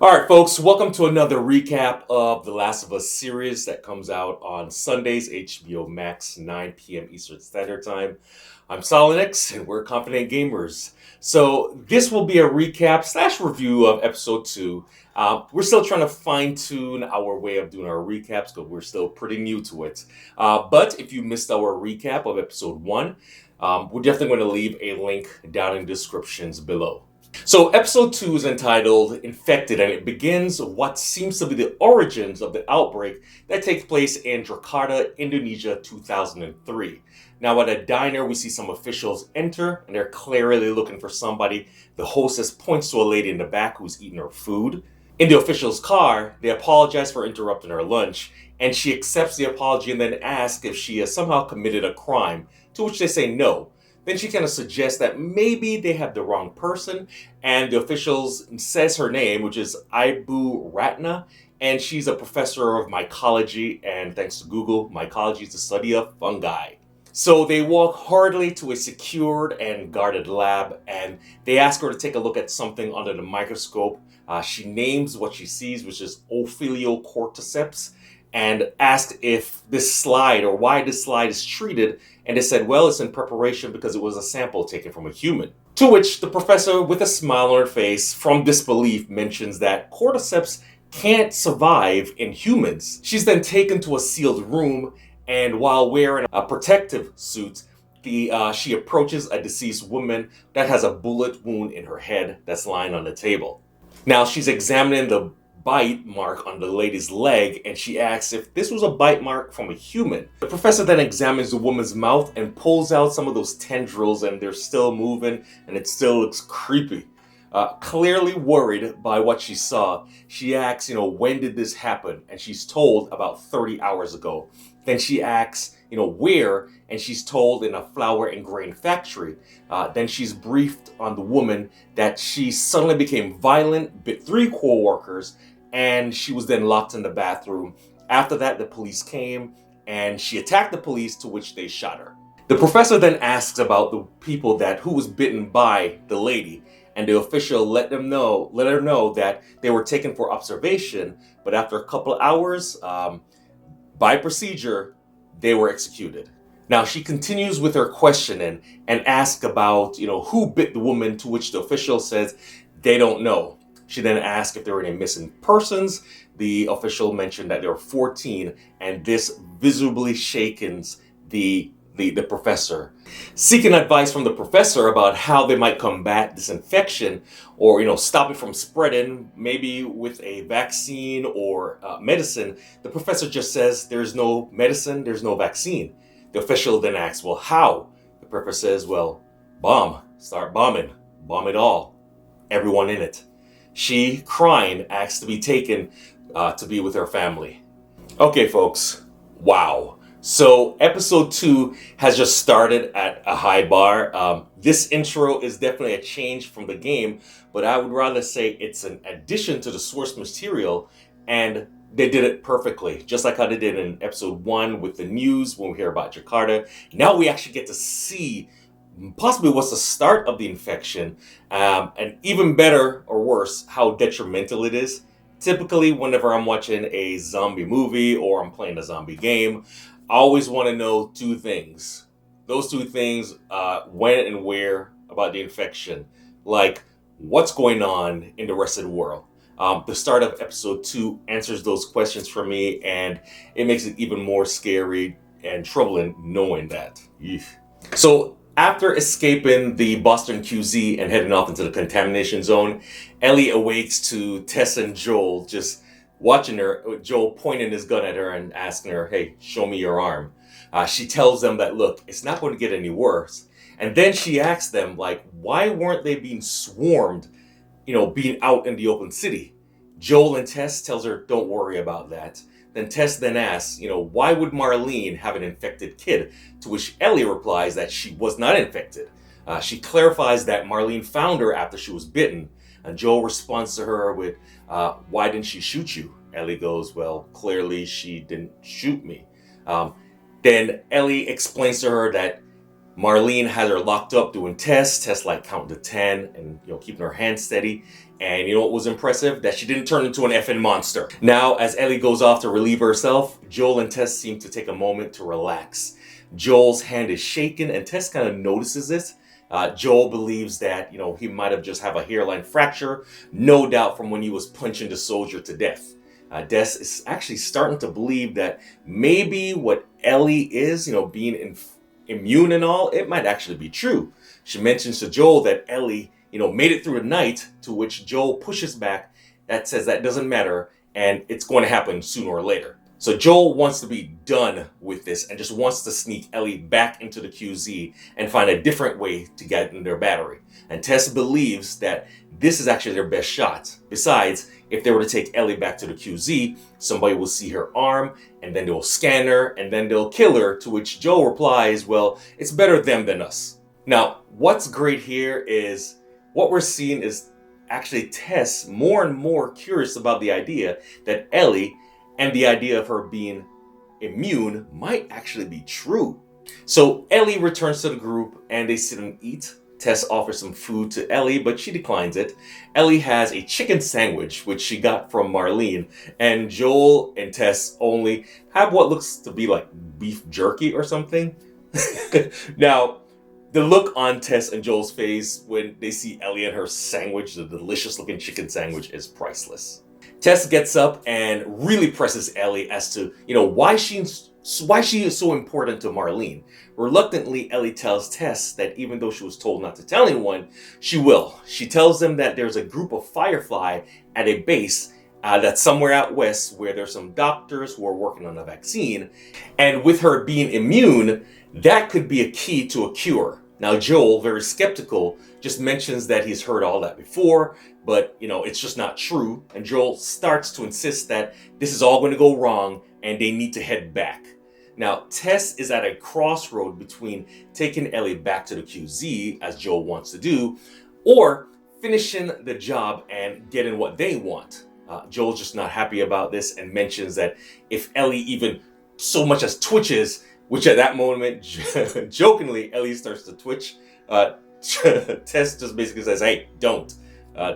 All right, folks, welcome to another recap of The Last of Us series that comes out on Sundays, HBO Max, 9 p.m. Eastern Standard Time. I'm Solinix, and we're Confident Gamers. So, this will be a recap slash review of Episode 2. We're still trying to fine tune our way of doing our recaps because we're still pretty new to it. But if you missed our recap of Episode 1, we're definitely going to leave a link down in the descriptions below. So, episode 2 is entitled Infected, and it begins what seems to be the origins of the outbreak that takes place in Jakarta, Indonesia, 2003. Now, at a diner, we see some officials enter, and they're clearly looking for somebody. The hostess points to a lady in the back who's eating her food. In the official's car, they apologize for interrupting her lunch, and she accepts the apology and then asks if she has somehow committed a crime, to which they say no. Then she kind of suggests that maybe they have the wrong person, and the officials says her name, which is Ibu Ratna, and she's a professor of mycology, and thanks to Google, mycology is the study of fungi. So they walk hurriedly to a secured and guarded lab, and they ask her to take a look at something under the microscope. She names what she sees, which is Ophiocordyceps, and asked if this slide or why this slide is treated, and they said, well, it's in preparation because it was a sample taken from a human. To which the professor, with a smile on her face, from disbelief, mentions that cordyceps can't survive in humans. She's then taken to a sealed room, and while wearing a protective suit, she approaches a deceased woman that has a bullet wound in her head that's lying on the table. Now she's examining the bite mark on the lady's leg, and she asks if this was a bite mark from a human. The professor then examines the woman's mouth and pulls out some of those tendrils, and they're still moving, and it still looks creepy. Clearly worried by what she saw, she asks, when did this happen? And she's told about 30 hours ago. Then she asks, where? And she's told in a flour and grain factory. Then she's briefed on the woman that she suddenly became violent, bit 3 co-workers, and she was then locked in the bathroom. After that, the police came, and she attacked the police, to which they shot her. The professor then asks about the people who was bitten by the lady, and the official let her know that they were taken for observation, but after a couple of hours, by procedure, they were executed. Now she continues with her questioning and asks about, who bit the woman, to which the official says they don't know. She then asks if there were any missing persons. The official mentioned that there were 14, and this visibly shakens the professor. Seeking advice from the professor about how they might combat this infection or, stop it from spreading, maybe with a vaccine or medicine, the professor just says there's no medicine, there's no vaccine. The official then asks, well, how? The professor says, well, start bombing, bomb it all, everyone in it. She, crying, asks to be taken to be with her family. Okay, folks, wow. So episode 2 has just started at a high bar. This intro is definitely a change from the game, but I would rather say it's an addition to the source material, and they did it perfectly, just like how they did in episode 1 with the news when we hear about Jakarta. Now we actually get to see possibly what's the start of the infection, and even better or worse, how detrimental it is. Typically, whenever I'm watching a zombie movie or I'm playing a zombie game, I always want to know 2 things. Those 2 things, when and where about the infection. Like, what's going on in the rest of the world? The start of episode 2 answers those questions for me, and it makes it even more scary and troubling knowing that. Eesh. So, after escaping the Boston QZ and heading off into the contamination zone, Ellie awakes to Tess and Joel just watching her, Joel pointing his gun at her and asking her, hey, show me your arm. She tells them that, look, it's not going to get any worse. And then she asks them, why weren't they being swarmed, being out in the open city? Joel and Tess tells her, don't worry about that. Then Tess then asks, why would Marlene have an infected kid? To which Ellie replies that she was not infected. She clarifies that Marlene found her after she was bitten. And Joel responds to her with, why didn't she shoot you? Ellie goes, well, clearly she didn't shoot me. Then Ellie explains to her that Marlene had her locked up doing tests. Tess like counting to 10 and keeping her hand steady. And you know what was impressive? That she didn't turn into an effing monster. Now, as Ellie goes off to relieve herself, Joel and Tess seem to take a moment to relax. Joel's hand is shaking, and Tess kind of notices it. Joel believes that he might have just have a hairline fracture, no doubt from when he was punching the soldier to death. Tess is actually starting to believe that maybe what Ellie is, being immune and all, it might actually be true. She mentions to Joel that Ellie, made it through the night, to which Joel pushes back. That says that doesn't matter and it's going to happen sooner or later. So Joel wants to be done with this and just wants to sneak Ellie back into the QZ and find a different way to get in their battery. And Tess believes that this is actually their best shot. Besides, if they were to take Ellie back to the QZ, somebody will see her arm and then they'll scan her and then they'll kill her, to which Joel replies, well, it's better them than us. Now, what's great here is what we're seeing is actually Tess more and more curious about the idea that Ellie and the idea of her being immune might actually be true. So Ellie returns to the group and they sit and eat. Tess offers some food to Ellie, but she declines it. Ellie has a chicken sandwich, which she got from Marlene, and Joel and Tess only have what looks to be like beef jerky or something. Now, the look on Tess and Joel's face when they see Ellie and her sandwich, the delicious looking chicken sandwich, is priceless. Tess gets up and really presses Ellie as to, why she is so important to Marlene. Reluctantly, Ellie tells Tess that even though she was told not to tell anyone, she will. She tells them that there's a group of Firefly at a base that's somewhere out west where there's some doctors who are working on a vaccine. And with her being immune, that could be a key to a cure. Now, Joel, very skeptical, just mentions that he's heard all that before, but, it's just not true. And Joel starts to insist that this is all going to go wrong and they need to head back. Now, Tess is at a crossroad between taking Ellie back to the QZ, as Joel wants to do, or finishing the job and getting what they want. Joel's just not happy about this and mentions that if Ellie even so much as twitches, which at that moment, jokingly, Ellie starts to twitch, Tess just basically says, hey, don't.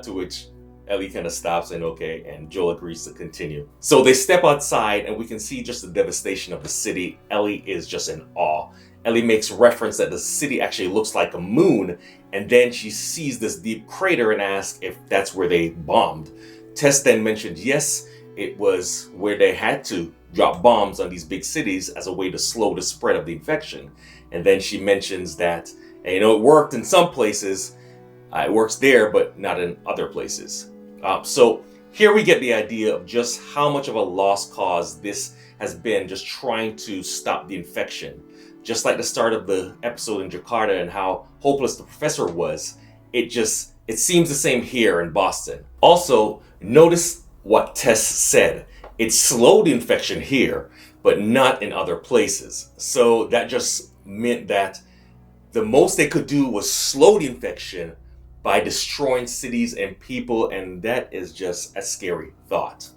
To which Ellie kind of stops and okay, and Joel agrees to continue. So they step outside and we can see just the devastation of the city. Ellie is just in awe. Ellie makes reference that the city actually looks like a moon, and then she sees this deep crater and asks if that's where they bombed. Tess then mentioned yes, it was where they had to drop bombs on these big cities as a way to slow the spread of the infection. And then she mentions that, it worked in some places, it works there, but not in other places. So here we get the idea of just how much of a lost cause this has been, just trying to stop the infection. Just like the start of the episode in Jakarta and how hopeless the professor was, it seems the same here in Boston. Also, notice what Tess said. It slowed the infection here, but not in other places. So that just meant that the most they could do was slow the infection by destroying cities and people, and that is just a scary thought.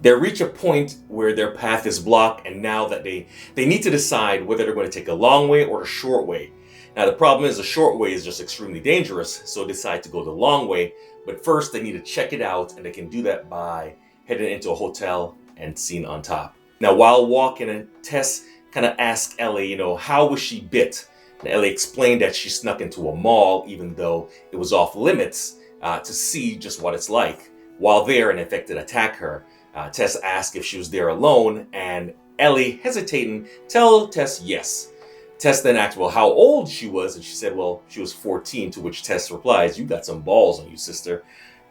They reach a point where their path is blocked, and now that they need to decide whether they're going to take a long way or a short way. Now the problem is the short way is just extremely dangerous, so they decide to go the long way, but first they need to check it out, and they can do that by heading into a hotel and seen on top. Now while walking, Tess kind of asks Ellie, how was she bit? And Ellie explained that she snuck into a mall, even though it was off limits, to see just what it's like. While there, an infected attacked her. Tess asked if she was there alone, and Ellie, hesitating, tells Tess yes. Tess then asked, how old she was, and she said, she was 14, to which Tess replies, you got some balls on you, sister.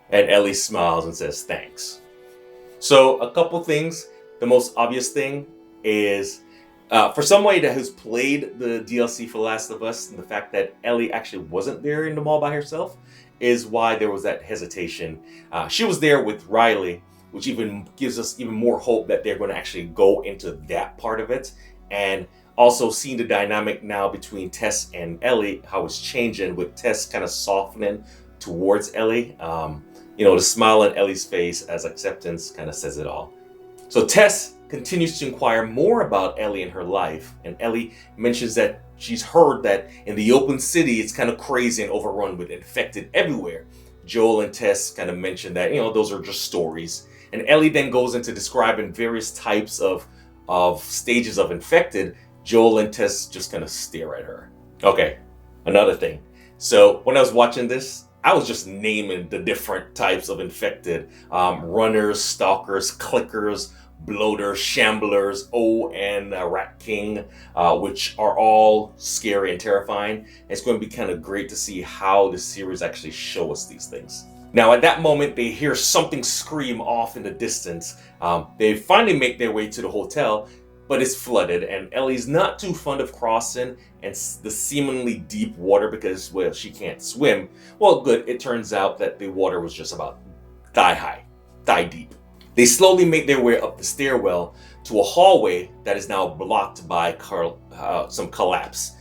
And Ellie smiles and says, thanks. So, a couple things. The most obvious thing is, for somebody that has played the DLC for Last of Us, and the fact that Ellie actually wasn't there in the mall by herself is why there was that hesitation. She was there with Riley, which even gives us even more hope that they're going to actually go into that part of it. And also seeing the dynamic now between Tess and Ellie, how it's changing with Tess kind of softening towards Ellie. The smile on Ellie's face as acceptance kind of says it all. So Tess continues to inquire more about Ellie and her life, and Ellie mentions that she's heard that in the open city it's kind of crazy and overrun with infected everywhere. Joel and Tess kind of mention that, those are just stories. And Ellie then goes into describing various types of stages of infected. Joel and Tess just kind of stare at her. Okay, another thing. So when I was watching this, I was just naming the different types of infected. Runners, stalkers, clickers, bloaters, shamblers, and Rat King, which are all scary and terrifying. It's going to be kind of great to see how the series actually show us these things. Now, at that moment, they hear something scream off in the distance. They finally make their way to the hotel, but it's flooded, and Ellie's not too fond of crossing and the seemingly deep water because, well, she can't swim. Well, good, it turns out that the water was just about thigh high, thigh deep. They slowly make their way up the stairwell to a hallway that is now blocked by some collapse.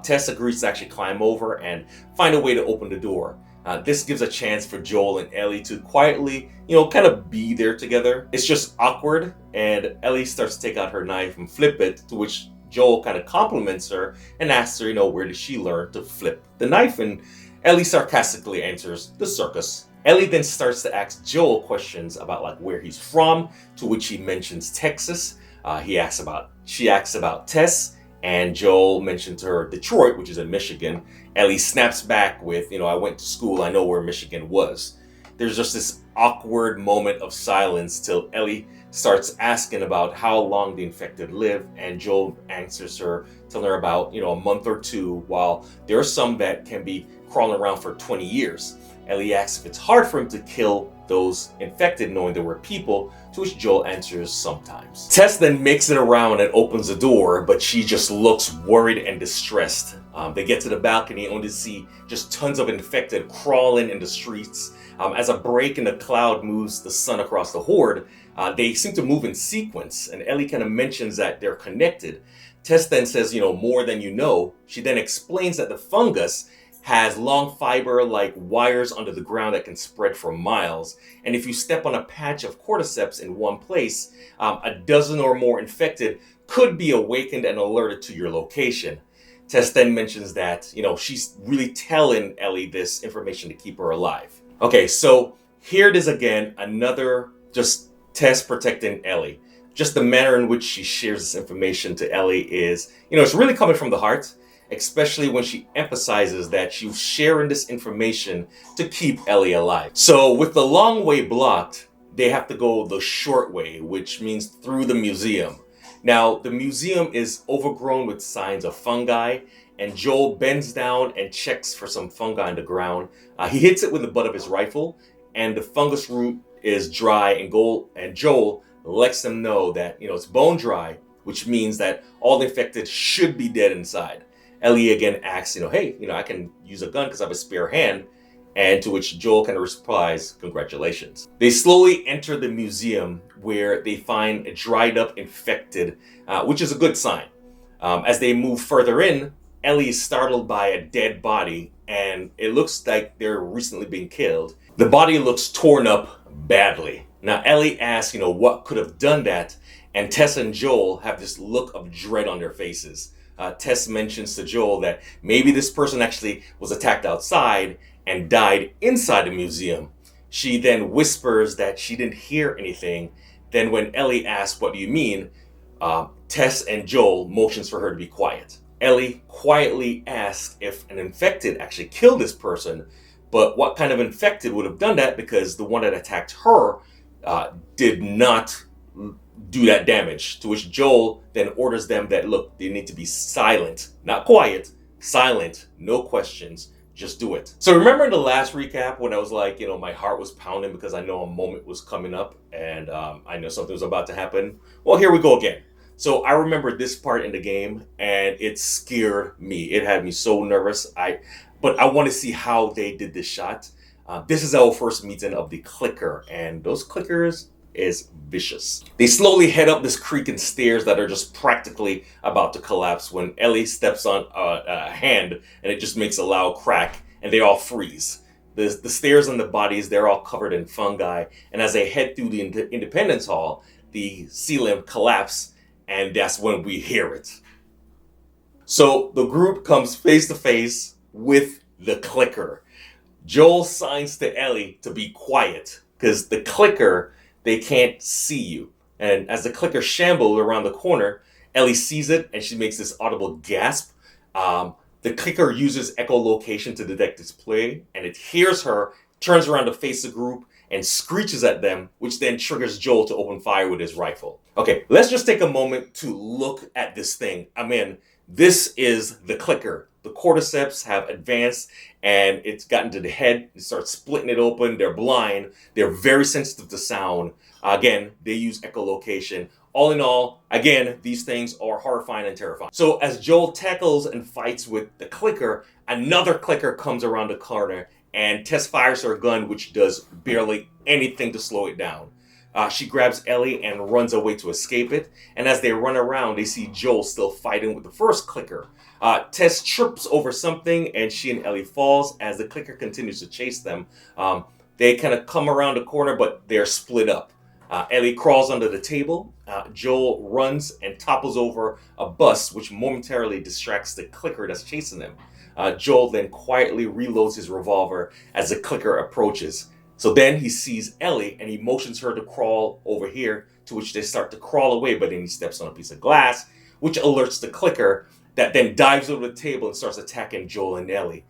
Tess agrees to actually climb over and find a way to open the door. This gives a chance for Joel and Ellie to quietly, kind of be there together. It's just awkward, and Ellie starts to take out her knife and flip it, to which Joel kind of compliments her and asks her, where did she learn to flip the knife? And Ellie sarcastically answers, the circus. Ellie then starts to ask Joel questions about where he's from, to which he mentions Texas. She asks about Tess, and Joel mentioned to her Detroit, which is in Michigan. Ellie snaps back with, I went to school, I know where Michigan was. There's just this awkward moment of silence till Ellie starts asking about how long the infected live, and Joel answers her, telling her about, a month or two, while there are some that can be crawling around for 20 years. Ellie asks if it's hard for him to kill those infected knowing there were people, to which Joel answers sometimes. Tess then makes it around and opens the door, but she just looks worried and distressed. They get to the balcony only to see just tons of infected crawling in the streets. As a break in the cloud moves the sun across the horde, they seem to move in sequence, and Ellie kind of mentions that they're connected. Tess then says, more than you know. She then explains that the fungus has long fiber-like wires under the ground that can spread for miles. And if you step on a patch of cordyceps in one place, a dozen or more infected could be awakened and alerted to your location. Tess then mentions that, she's really telling Ellie this information to keep her alive. Okay, so here it is again, another just Tess protecting Ellie. Just the manner in which she shares this information to Ellie is, it's really coming from the heart, especially when she emphasizes that she's sharing this information to keep Ellie alive. So with the long way blocked, they have to go the short way, which means through the museum. Now, the museum is overgrown with signs of fungi, and Joel bends down and checks for some fungi on the ground. He hits it with the butt of his rifle, and the fungus root is dry, and Joel lets them know that, it's bone dry, which means that all the infected should be dead inside. Ellie again asks, hey, I can use a gun because I have a spare hand. And to which Joel kind of replies, congratulations. They slowly enter the museum where they find a dried up infected, which is a good sign. As they move further in, Ellie is startled by a dead body, and it looks like they're recently being killed. The body looks torn up badly. Now Ellie asks, what could have done that? And Tess and Joel have this look of dread on their faces. Tess mentions to Joel that maybe this person actually was attacked outside and died inside the museum. She then whispers that she didn't hear anything. Then when Ellie asks, what do you mean? Tess and Joel motions for her to be quiet. Ellie quietly asks if an infected actually killed this person, but what kind of infected would have done that, because the one that attacked her did not do that damage, to which Joel then orders them that, look, they need to be silent, not quiet, silent, no questions, just do it. So remember in the last recap when I was like, my heart was pounding because I know a moment was coming up and I know something was about to happen? Well, here we go again. So I remember this part in the game and it scared me. It had me so nervous. But I want to see how they did this shot. This is our first meeting of the clicker, and those clickers is vicious. They slowly head up this creaking stairs that are just practically about to collapse when Ellie steps on a hand and it just makes a loud crack and they all freeze. The stairs and the bodies, they're all covered in fungi, and as they head through the Independence Hall, the ceiling collapses, and that's when we hear it. So the group comes face to face with the clicker. Joel signs to Ellie to be quiet because the clicker, they can't see you. And as the clicker shambles around the corner, Ellie sees it and she makes this audible gasp. The clicker uses echolocation to detect its prey, and it hears her, turns around to face the group, and screeches at them, which then triggers Joel to open fire with his rifle. Okay, let's just take a moment to look at this thing. I mean, this is the clicker. The cordyceps have advanced and it's gotten to the head. It starts splitting it open. They're blind. They're very sensitive to sound. Again, they use echolocation. All in all, again, these things are horrifying and terrifying. So as Joel tackles and fights with the clicker, another clicker comes around the corner and Tess fires her gun, which does barely anything to slow it down. She grabs Ellie and runs away to escape it. And as they run around, they see Joel still fighting with the first clicker. Tess trips over something and she and Ellie falls as the clicker continues to chase them. They kind of come around the corner, but they're split up. Ellie crawls under the table. Joel runs and topples over a bus, which momentarily distracts the clicker that's chasing them. Joel then quietly reloads his revolver as the clicker approaches. So then he sees Ellie and he motions her to crawl over here, to which they start to crawl away, but then he steps on a piece of glass, which alerts the clicker that then dives over the table and starts attacking Joel and Ellie.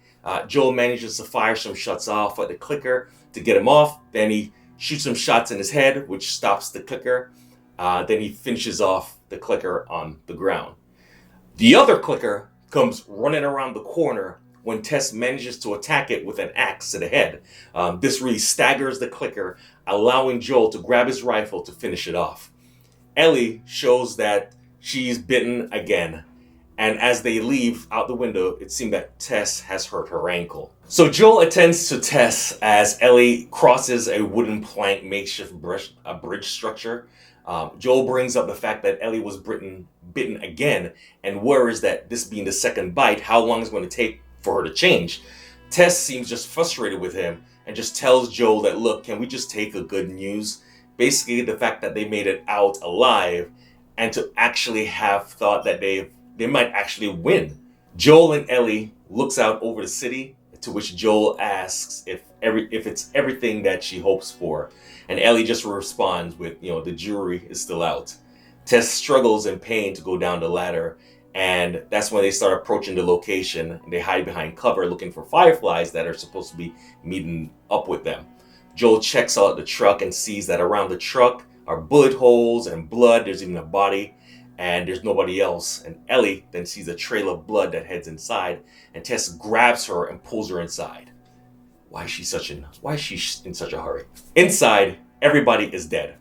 Joel manages to fire some shots off at the clicker to get him off. Then he shoots some shots in his head, which stops the clicker. Then he finishes off the clicker on the ground. The other clicker comes running around the corner when Tess manages to attack it with an axe to the head. This really staggers the clicker, allowing Joel to grab his rifle to finish it off. Ellie shows that she's bitten again, and as they leave out the window, it seems that Tess has hurt her ankle. So Joel attends to Tess as Ellie crosses a wooden plank makeshift bridge structure. Joel brings up the fact that Ellie was bitten again and worries that this being the second bite, how long is it going to take for her to change? Tess seems just frustrated with him and just tells Joel that, look, can we just take the good news? Basically, the fact that they made it out alive and to actually have thought that they might actually win. Joel and Ellie looks out over the city, to which Joel asks if it's everything that she hopes for. And Ellie just responds with, the jury is still out. Tess struggles in pain to go down the ladder, and that's when they start approaching the location. They hide behind cover looking for fireflies that are supposed to be meeting up with them. Joel checks out the truck and sees that around the truck are bullet holes and blood. There's even a body, and there's nobody else. And Ellie then sees a trail of blood that heads inside, and Tess grabs her and pulls her inside. Why is she in such a hurry? Inside, everybody is dead.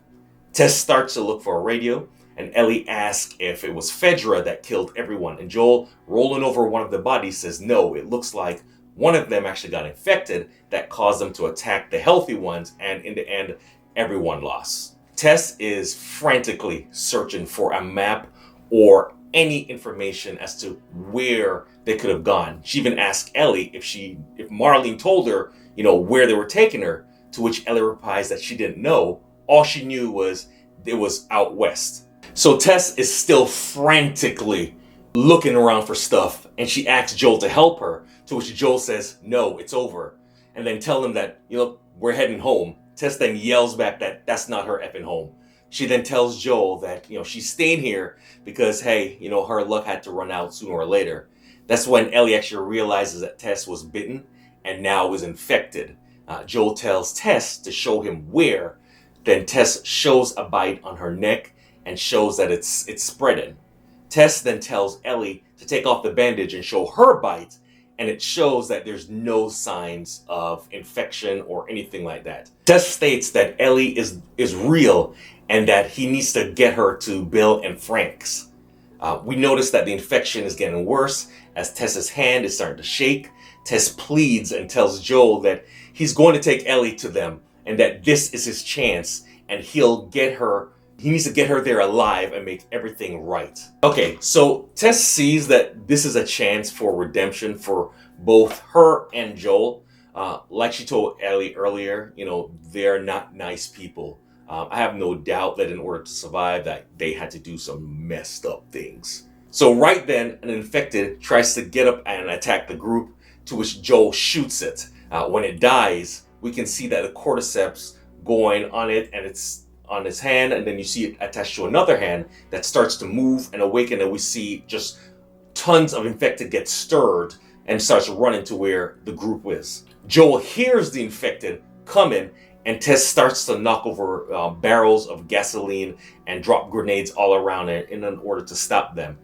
Tess starts to look for a radio, and Ellie asks if it was Fedra that killed everyone. And Joel, rolling over one of the bodies, says no, it looks like one of them actually got infected that caused them to attack the healthy ones, and in the end, everyone lost. Tess is frantically searching for a map or any information as to where they could have gone. She even asked Ellie if Marlene told her, where they were taking her, to which Ellie replies that she didn't know. All she knew was it was out west. So Tess is still frantically looking around for stuff, and she asks Joel to help her, to which Joel says, no, it's over. And then tell them that, we're heading home. Tess then yells back that that's not her effing home. She then tells Joel that, she's staying here because, hey, her luck had to run out sooner or later. That's when Ellie actually realizes that Tess was bitten and now is infected. Joel tells Tess to show him where. Then Tess shows a bite on her neck and shows that it's spreading. Tess then tells Ellie to take off the bandage and show her bite, and it shows that there's no signs of infection or anything like that. Tess states that Ellie is real and that he needs to get her to Bill and Frank's. We notice that the infection is getting worse as Tess's hand is starting to shake. Tess pleads and tells Joel that he's going to take Ellie to them and that this is his chance and he needs to get her there alive and make everything right. Okay, so Tess sees that this is a chance for redemption for both her and Joel. Like she told Ellie earlier, they're not nice people. I have no doubt that in order to survive, that they had to do some messed up things. So right then, an infected tries to get up and attack the group, to which Joel shoots it. When it dies, we can see that the cordyceps going on it, and it's on his hand, and then you see it attached to another hand that starts to move and awaken, and we see just tons of infected get stirred and starts running to where the group is. Joel hears the infected coming, and Tess starts to knock over barrels of gasoline and drop grenades all around it in order to stop them.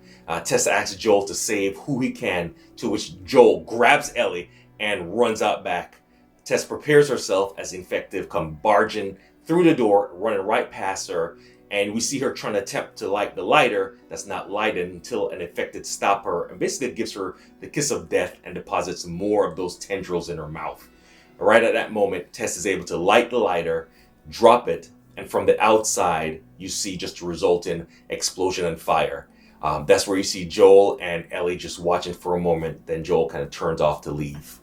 Tess asks Joel to save who he can, to which Joel grabs Ellie and runs out back. Tess prepares herself as the infected come barging through the door, running right past her, and we see her trying to attempt to light the lighter that's not lighted until an infected stops her and basically gives her the kiss of death and deposits more of those tendrils in her mouth. Right at that moment, Tess is able to light the lighter, drop it, and from the outside, you see just a resulting explosion and fire. That's where you see Joel and Ellie just watching for a moment. Then Joel kind of turns off to leave.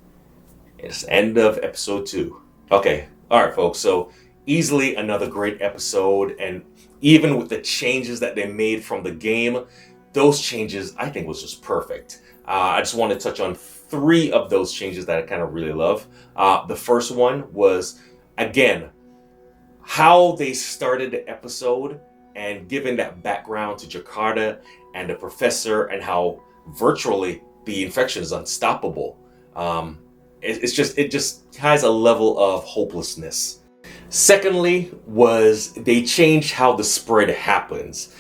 It's the end of episode 2. Okay, all right, folks. So easily another great episode, and even with the changes that they made from the game, those changes I think was just perfect. I just want to touch on 3 of those changes that I kind of really love. The first one was, again, how they started the episode and giving that background to Jakarta and the professor, and how virtually the infection is unstoppable. It just has a level of hopelessness. Secondly, was they changed how the spread happens.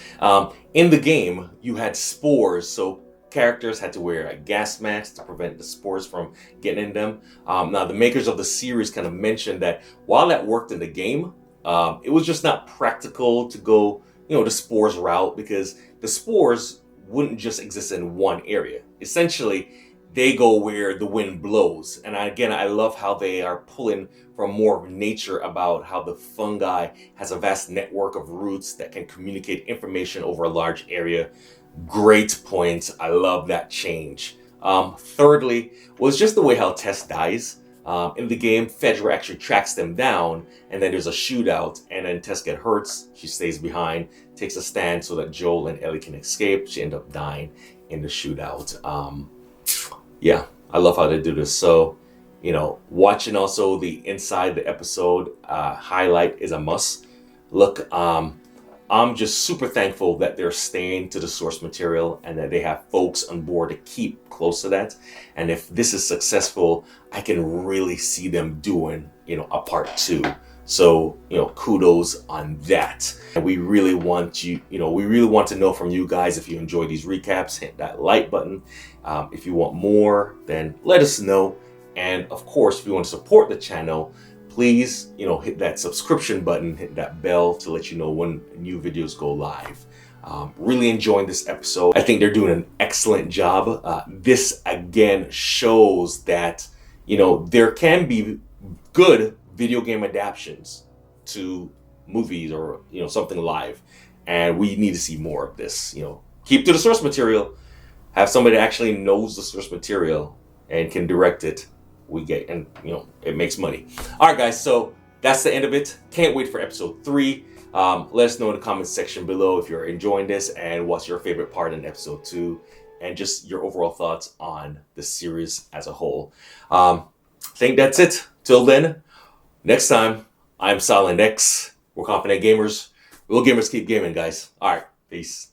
In the game, you had spores, so characters had to wear a gas mask to prevent the spores from getting in them. Now, the makers of the series kind of mentioned that while that worked in the game, it was just not practical to go, the spores route, because the spores wouldn't just exist in one area. Essentially, they go where the wind blows. And again, I love how they are pulling from more of nature about how the fungi has a vast network of roots that can communicate information over a large area. Great point. I love that change. Thirdly, was just the way how Tess dies. In the game, Fedra actually tracks them down, and then there's a shootout, and then Tess gets hurt. She stays behind, takes a stand so that Joel and Ellie can escape. She ends up dying in the shootout. Yeah, I love how they do this. So, watching also the inside the episode highlight is a must. Look, I'm just super thankful that they're staying to the source material and that they have folks on board to keep close to that. And if this is successful, I can really see them doing, a part 2. So, kudos on that. And we really want to know from you guys if you enjoy these recaps. Hit that like button. If you want more, then let us know. And of course, if you want to support the channel, please, hit that subscription button, hit that bell to let you know when new videos go live. Really enjoying this episode. I think they're doing an excellent job. This again shows that, there can be good video game adaptations to movies or, something live. And we need to see more of this. Keep to the source material. Have somebody that actually knows the source material and can direct it. It makes money. All right, guys, so that's the end of it. Can't wait for episode 3. Let us know in the comments section below if you're enjoying this and what's your favorite part in episode 2, and just your overall thoughts on the series as a whole. I think that's it. Till then, next time, I'm Silent X. We're Confident Gamers. Real gamers keep gaming, guys. All right, peace.